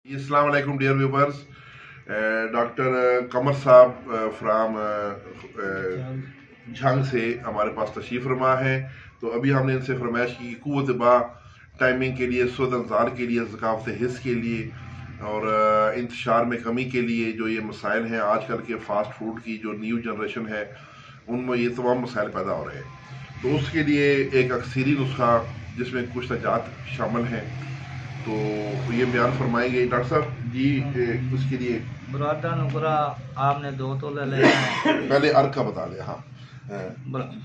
अस्सलाम वालेकुम dear viewers. Doctor कमर साहब फ्राम झंग से हमारे पास तशरीफ़ फरमा है। तो अभी हमने इनसे फरमाइश की क़ुव्वत बा टाइमिंग के लिए, सुदंजार के लिए, ज़कावत हिस्स के लिए और इंतशार में कमी के लिए जो ये मसाइल हैं आजकल के फ़ास्ट फूड की जो न्यू जनरेशन है उनमें ये तमाम मसाइल पैदा हो रहे हैं। तो उसके लिए एक अक्सरी नुस्खा जिसमें कुछ तजात शामिल हैं तो ये बयान फरमाएंगे डॉक्टर साहब जी। उसके लिए बुरादा नुकरा आपने 2 तोले लेना है। पहले अर्क का बता दें। हाँ,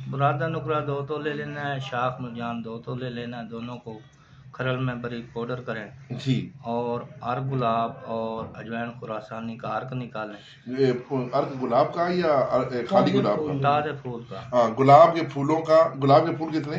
बुरादा नुकरा 2 तोले लेना है, शाख मुरजान 2 तोले लेना है, दोनों को खरल में बारीक पाउडर करें जी। और अर्क गुलाब और अजवाइन खुरासानी का अर्क निकालें। अर्क गुलाब का या खाली गुलाब का? ताज़े फूल का। हाँ, गुलाब के फूलों का। गुलाब के फूल कितने?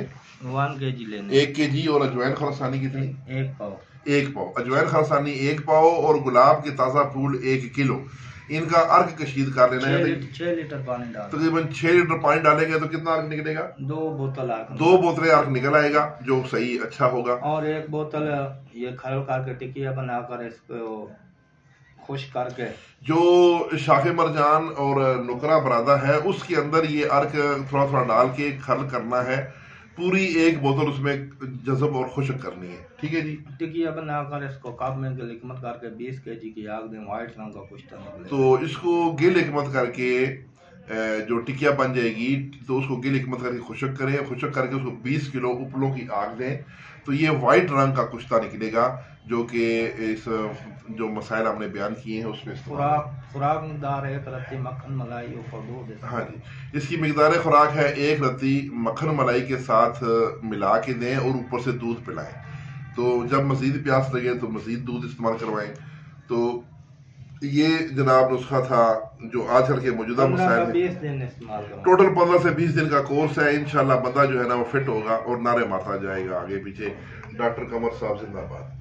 1 kg लेने। 1 kg। और अजवाइन खुरासानी कितनी? 1 पाव। 1 पाव अजवाइन खुरासानी 1 पाव और गुलाब के ताज़ा फूल 1 किलो। इनका अर्क कशीद कर लेना है। 6 लीटर पानी डाल। तकरीबन 6 लीटर पानी डालेंगे तो कितना अर्क निकलेगा? 2 बोतल अर्क। 2 बोतलें अर्क निकल आएगा जो सही अच्छा होगा। और 1 बोतल ये खरल करके टिकिया बनाकर इसको खुश करके जो शाखे मरजान और नुकरा बरादा है उसके अंदर ये अर्क थोड़ा थोड़ा डाल के खरल करना है। पूरी 1 बोतल उसमें जज़ब और खुश्क करनी है। ठीक है जी। टिकिया बनाकर इसको कप में गिलकमत करके 20 kg की आग दें, व्हाइट रंग का कुश्ता निकले। तो इसको गिल हिकमत करके जो टिकिया बन जाएगी तो उसको गिल हिकमत करके खुश्क करें। खुश्क करके उसको 20 किलो उपलों की आग दें तो ये वाइट रंग का कुश्ता निकलेगा जो कि इस जो मसाइल हमने बयान किए हैं उसमें खुराक मकदार 1 रत्ती मक्खन मलाई ऊपर दूध। हाँ जी, इसकी मकदार खुराक है 1 रत्ती मक्खन मलाई के साथ मिला के दें और ऊपर से दूध पिलाएं। तो जब मजीद प्यास लगे तो मजीद दूध इस्तेमाल करवाएं। तो ये जनाब नुस्खा था जो आजकल के मौजूदा मसाइल है। टोटल 15 से 20 दिन का कोर्स है। इंशाल्लाह बंदा जो है ना वो फिट होगा और नारे मारता जाएगा आगे पीछे। डॉक्टर कमर साहब जिंदाबाद।